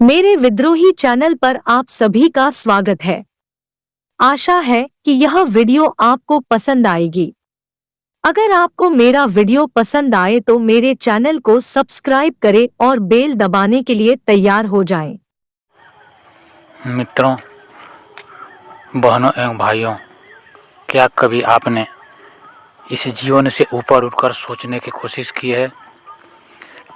मेरे विद्रोही चैनल पर आप सभी का स्वागत है। आशा है कि यह वीडियो आपको पसंद आएगी। अगर आपको मेरा वीडियो पसंद आए तो मेरे चैनल को सब्सक्राइब करें और बेल दबाने के लिए तैयार हो जाएं। मित्रों, बहनों एवं भाइयों, क्या कभी आपने इस जीवन से ऊपर उठकर सोचने की कोशिश की है?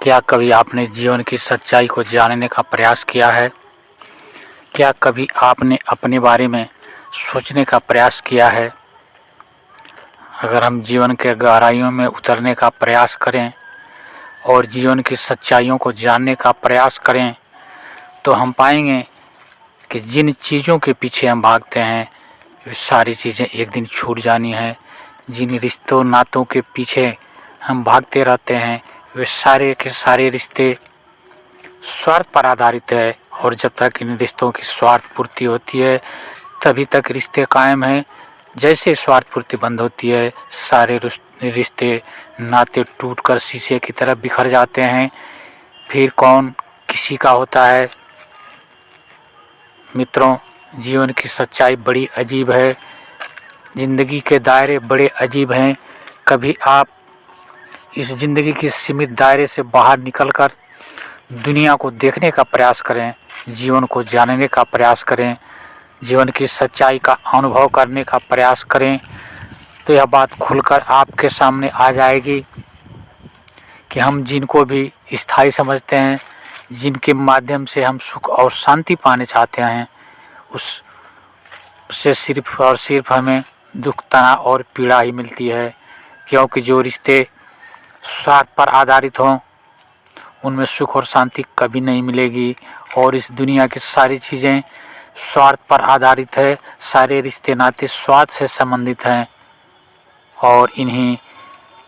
क्या कभी आपने जीवन की सच्चाई को जानने का प्रयास किया है? क्या कभी आपने अपने बारे में सोचने का प्रयास किया है? अगर हम जीवन के गहराइयों में उतरने का प्रयास करें और जीवन की सच्चाइयों को जानने का प्रयास करें तो हम पाएंगे कि जिन चीज़ों के पीछे हम भागते हैं वे सारी चीज़ें एक दिन छूट जानी है। जिन रिश्तों नातों के पीछे हम भागते रहते हैं वे सारे के सारे रिश्ते स्वार्थ पर आधारित है, और जब तक इन रिश्तों की स्वार्थ पूर्ति होती है तभी तक रिश्ते कायम हैं। जैसे स्वार्थ पूर्ति बंद होती है सारे रिश्ते नाते टूटकर शीशे की तरह बिखर जाते हैं। फिर कौन किसी का होता है? मित्रों, जीवन की सच्चाई बड़ी अजीब है। ज़िंदगी के दायरे बड़े अजीब हैं। कभी आप इस ज़िंदगी के सीमित दायरे से बाहर निकलकर दुनिया को देखने का प्रयास करें, जीवन को जानने का प्रयास करें, जीवन की सच्चाई का अनुभव करने का प्रयास करें तो यह बात खुलकर आपके सामने आ जाएगी कि हम जिनको भी स्थायी समझते हैं, जिनके माध्यम से हम सुख और शांति पाने चाहते हैं, उससे सिर्फ और सिर्फ हमें दुख, तनाव और पीड़ा ही मिलती है। क्योंकि जो रिश्ते स्वार्थ पर आधारित हों उनमें सुख और शांति कभी नहीं मिलेगी। और इस दुनिया की सारी चीज़ें स्वार्थ पर आधारित है, सारे रिश्ते नाते स्वार्थ से संबंधित हैं। और इन्हीं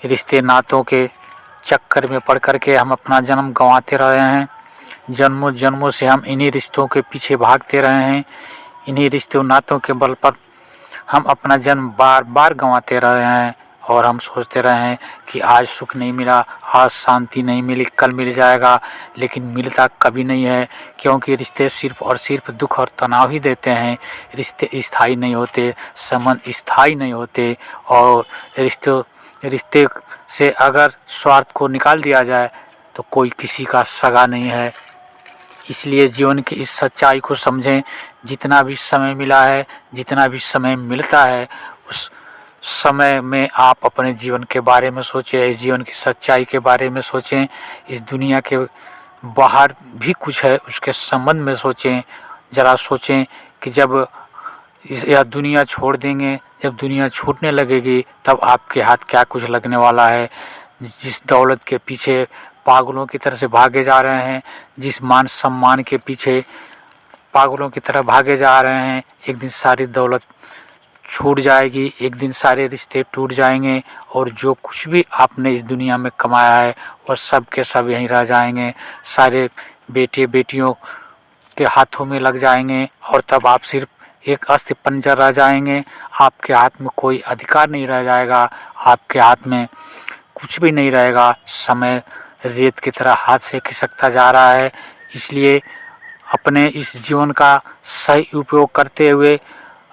रिश्ते नातों के चक्कर में पड़ कर के हम अपना जन्म गंवाते रहे हैं। जन्मों जन्मों से हम इन्हीं रिश्तों के पीछे भागते रहे हैं। इन्हीं रिश्तों नातों के बल पर हम अपना जन्म बार बार गंवाते रहे हैं। और हम सोचते रहे हैं कि आज सुख नहीं मिला, आज शांति नहीं मिली, कल मिल जाएगा, लेकिन मिलता कभी नहीं है। क्योंकि रिश्ते सिर्फ और सिर्फ दुख और तनाव ही देते हैं। रिश्ते स्थायी नहीं होते, संबंध स्थायी नहीं होते। और रिश्ते से अगर स्वार्थ को निकाल दिया जाए तो कोई किसी का सगा नहीं है। इसलिए जीवन की इस सच्चाई को समझें। जितना भी समय मिला है, जितना भी समय मिलता है, उस समय में आप अपने जीवन के बारे में सोचें, इस जीवन की सच्चाई के बारे में सोचें। इस दुनिया के बाहर भी कुछ है उसके संबंध में सोचें। ज़रा सोचें कि जब यह दुनिया छोड़ देंगे, जब दुनिया छूटने लगेगी तब आपके हाथ क्या कुछ लगने वाला है। जिस दौलत के पीछे पागलों की तरह से भागे जा रहे हैं, जिस मान सम्मान के पीछे पागलों की तरह भागे जा रहे हैं, एक दिन सारी दौलत छूट जाएगी, एक दिन सारे रिश्ते टूट जाएंगे। और जो कुछ भी आपने इस दुनिया में कमाया है वह सब के सब यहीं रह जाएंगे। सारे बेटे बेटियों के हाथों में लग जाएंगे और तब आप सिर्फ एक अस्थि पंजर रह जाएंगे। आपके हाथ में कोई अधिकार नहीं रह जाएगा, आपके हाथ में कुछ भी नहीं रहेगा। समय रेत की तरह हाथ से खिसकता जा रहा है। इसलिए अपने इस जीवन का सही उपयोग करते हुए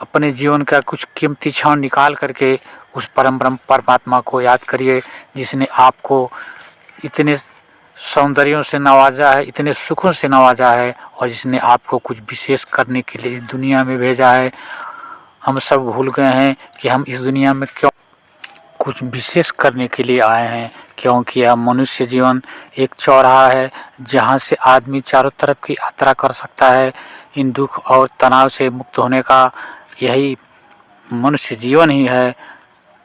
अपने जीवन का कुछ कीमती क्षण निकाल करके उस परम ब्रह्म परमात्मा को याद करिए, जिसने आपको इतने सौंदर्यों से नवाजा है, इतने सुखों से नवाजा है, और जिसने आपको कुछ विशेष करने के लिए इस दुनिया में भेजा है। हम सब भूल गए हैं कि हम इस दुनिया में क्यों कुछ विशेष करने के लिए आए हैं। क्योंकि यह मनुष्य जीवन एक चौराहा है जहाँ से आदमी चारों तरफ की यात्रा कर सकता है। इन दुख और तनाव से मुक्त होने का यही मनुष्य जीवन ही है।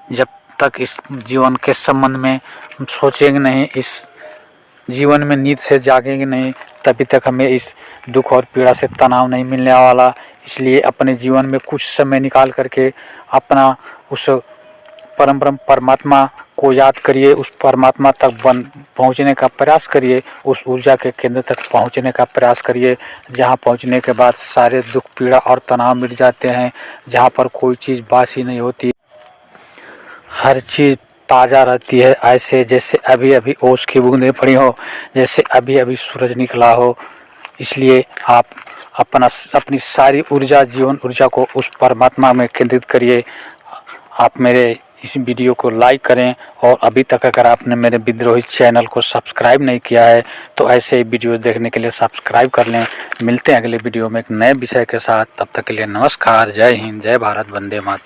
जब तक इस जीवन के संबंध में हम सोचेंगे नहीं, इस जीवन में नींद से जागेंगे नहीं, तभी तक हमें इस दुख और पीड़ा से तनाव नहीं मिलने वाला। इसलिए अपने जीवन में कुछ समय निकाल करके अपना उस परम ब्रह्म परमात्मा को याद करिए, उस परमात्मा तक पहुंचने का प्रयास करिए, उस ऊर्जा के केंद्र तक पहुंचने का प्रयास करिए, जहां पहुंचने के बाद सारे दुख, पीड़ा और तनाव मिट जाते हैं, जहां पर कोई चीज़ बासी नहीं होती, हर चीज़ ताज़ा रहती है। ऐसे जैसे अभी अभी ओस की बूंदें पड़ी हो, जैसे अभी अभी सूरज निकला हो। इसलिए आप अपनी सारी ऊर्जा, जीवन ऊर्जा को उस परमात्मा में केंद्रित करिए। आप मेरे इस वीडियो को लाइक करें, और अभी तक अगर आपने मेरे विद्रोही चैनल को सब्सक्राइब नहीं किया है तो ऐसे वीडियो देखने के लिए सब्सक्राइब कर लें। मिलते हैं अगले वीडियो में एक नए विषय के साथ। तब तक के लिए नमस्कार, जय हिंद, जय भारत, वंदे मातरम।